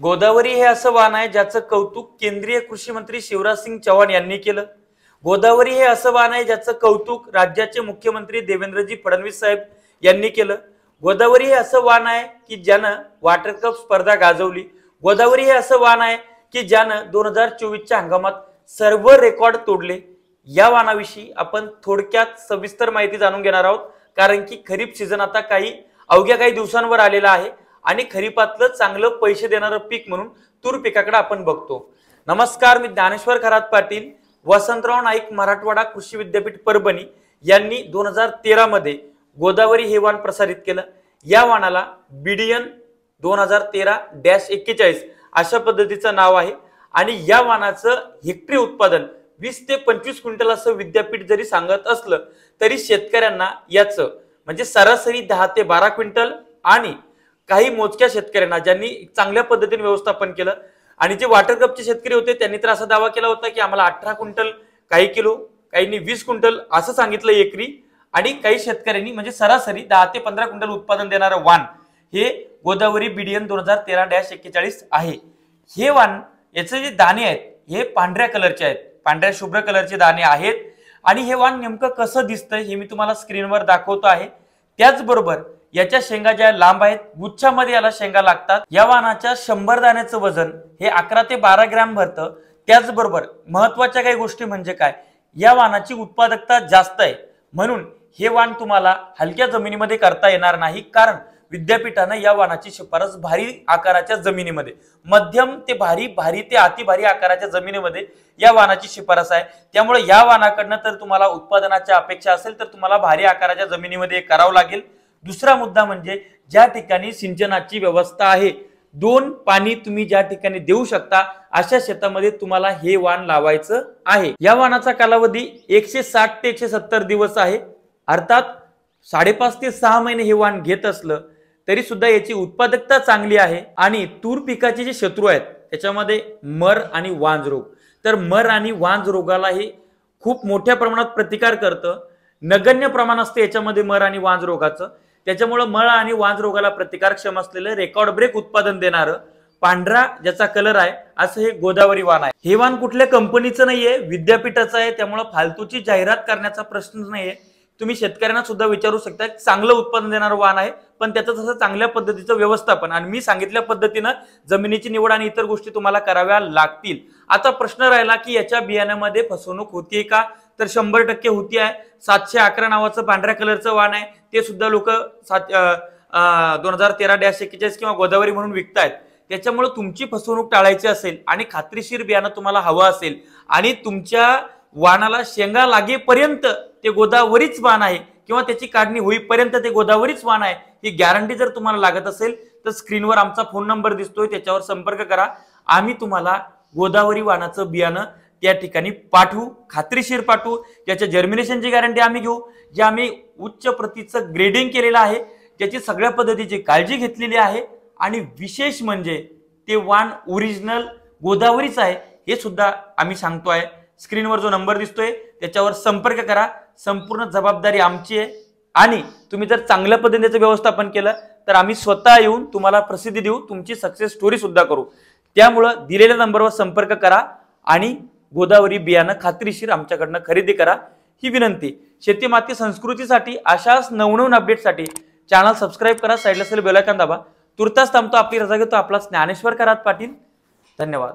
गोदावरी हे असं वाण आहे ज्याचं कौतुक केंद्रीय कृषी मंत्री शिवराज सिंग चौहान यांनी केलं। गोदावरी हे असं वाण आहे ज्याचं कौतुक राज्याचे मुख्यमंत्री देवेंद्रजी फडणवीस साहेब यांनी केलं। गोदावरी हे असं वाण आहे की ज्यानं वॉटर कप स्पर्धा गाजवली। गोदावरी हे असं वाण आहे की ज्यानं 2024च्या हंगामात सर्व रेकॉर्ड तोडले। या वाणाविषयी आपण थोडक्यात सविस्तर माहिती जाणून घेणार आहोत, कारण की खरीप सीझन आता अवघ्या काही दिवसांवर आलेला आहे आणि खरीपातलं चांगलं पैसे देणारं पीक म्हणून तूर पिकाकडे आपण बघतो। नमस्कार, मी ज्ञानेश्वर खरात पाटील, वसंतराव नाईक मराठवाडा कृषी विद्यापीठ परभणी यांनी 2013 मध्ये गोदावरी हे वाण प्रसारित केलं। या वाणाला BDN 2013-41 अशा पद्धतीचं नाव आहे आणि या वाणाचं हेक्टरी उत्पादन 20 ते 25 क्विंटल असं विद्यापीठ जरी सांगत असलं तरी शेतकऱ्यांना याचं म्हणजे सरासरी 10 ते 12 क्विंटल आणि काही मोजक्या शेतकऱ्यांना ज्यांनी चांगल्या पद्धतीने व्यवस्थापन केलं आणि जे वॉटर कपचे शेतकरी होते त्यांनी तर असा दावा केला होता की आम्हाला 18 क्विंटल, काही किलो, काहींनी 20 क्विंटल असं सांगितलं एकरी, आणि काही शेतकऱ्यांनी म्हणजे सरासरी 10 ते 15 क्विंटल उत्पादन देणारं वाण हे गोदावरी BDN 2013-41 आहे। हे वाण याचे जे दाणे आहेत हे पांढऱ्या कलरचे आहेत, पांढऱ्या शुभ्र कलरचे दाणे आहेत आणि हे वाण नेमकं कसं दिसतंय हे मी तुम्हाला स्क्रीनवर दाखवतो आहे। त्याचबरोबर याच्या शेंगा ज्या लांब आहेत, गुच्छामध्ये याला शेंगा लागतात। या वाणाच्या 100 दाण्याचं वजन हे 11 ते 12 ग्रॅम भरतं। त्याचबरोबर महत्वाच्या काही गोष्टी म्हणजे काय, या वाणाची उत्पादकता जास्त आहे, म्हणून हे वाण तुम्हाला हलक्या जमिनीमध्ये करता येणार नाही, कारण विद्यापीठानं या वाणाची शिफारस भारी आकाराच्या जमिनीमध्ये, मध्यम ते भारी ते अति भारी आकाराच्या जमिनीमध्ये या वाणाची शिफारस आहे। त्यामुळे या वाणाकडनं तर तुम्हाला उत्पादनाच्या अपेक्षा असेल तर तुम्हाला भारी आकाराच्या जमिनीमध्ये करावं लागेल। दुसरा मुद्दा म्हणजे ज्या ठिकाणी सिंचनाची व्यवस्था आहे, 2 पाणी तुम्ही ज्या ठिकाणी देऊ शकता अशा शेतामध्ये तुम्हाला हे वाण लावायचं आहे। या वाणाचा कालावधी 160 ते 170 दिवस आहे, अर्थात 5.5 ते 6 महिने हे वाण घेत असलं तरी सुद्धा याची उत्पादकता चांगली आहे। आणि तूर पिकाचे जे शत्रू आहेत त्याच्यामध्ये मर आणि वांज रोग, तर मर आणि वांज रोगाला हे खूप मोठ्या प्रमाणात प्रतिकार करतं। नगण्य प्रमाण असते याच्यामध्ये मर आणि वांज रोगाचं, त्याच्यामुळे मळ आणि वांज रोगाला प्रतिकारक्षम असलेलं रेकॉर्ड ब्रेक उत्पादन देणारं पांढरा ज्याचा कलर आहे असं हे गोदावरी वाण आहे। हे वाण कुठल्या कंपनीचं नाहीये, विद्यापीठाचं आहे, त्यामुळे फालतूची जाहिरात करण्याचा प्रश्नच नाहीये। तुम्ही शेतकऱ्यांना सुद्धा विचारू शकता, चांगलं उत्पादन देणारं वाण आहे, पण त्याचं तसं चांगल्या पद्धतीचं व्यवस्थापन आणि मी सांगितल्या पद्धतीनं जमिनीची निवड आणि इतर गोष्टी तुम्हाला कराव्या लागतील। आता प्रश्न राहिला की याच्या बियाण्यामध्ये फसवणूक होतीये का, तर 100% होती आहे। 711 नावाचं पांढऱ्या कलरचं वाण आहे, ते सुद्धा लोक 2013-41 किंवा गोदावरी म्हणून विकतायत। त्याच्यामुळे तुमची फसवणूक टाळायची असेल आणि खात्रीशीर बियाणं तुम्हाला हवं असेल आणि तुमच्या वाणाला शेंगा लागेपर्यंत ते गोदावरीच वाण आहे किंवा त्याची काढणी होईपर्यंत ते गोदावरीच वाण आहे ही गॅरंटी जर तुम्हाला लागत असेल तर स्क्रीनवर आमचा फोन नंबर दिसतोय, त्याच्यावर संपर्क करा। आम्ही तुम्हाला गोदावरी वाणाचं बियाणं त्या ठिकाणी पाठवू, खात्रीशीर पाठवू। त्याच्या जर्मिनेशनची गॅरंटी आम्ही घेऊ, जे आम्ही उच्च प्रतीचं ग्रेडिंग केलेलं आहे, त्याची सगळ्या पद्धतीची काळजी घेतलेली आहे आणि विशेष म्हणजे ते वाण ओरिजिनल गोदावरीच आहे हे सुद्धा आम्ही सांगतोय। स्क्रीनवर जो नंबर दिसतोय त्याच्यावर संपर्क करा, संपूर्ण जबाबदारी आमची आहे आणि तुम्ही जर चांगल्या पद्धतीचं व्यवस्थापन केलं तर आम्ही स्वतः येऊन तुम्हाला प्रसिद्धी देऊ, तुमची सक्सेस स्टोरी सुद्धा करू। त्यामुळे दिलेल्या नंबरवर संपर्क करा आणि गोदावरी बियाणं खात्रीशीर आमच्याकडनं खरेदी करा ही विनंती। शेती माती संस्कृतीसाठी अशाच नवनवीन अपडेटसाठी चॅनल सबस्क्राईब करा, साईडला असेल बेल आयकॉन दाबा। तुर्तास थांबतो, आपली रजा घेतो। आपला ज्ञानेश्वर खरात पाटील, धन्यवाद।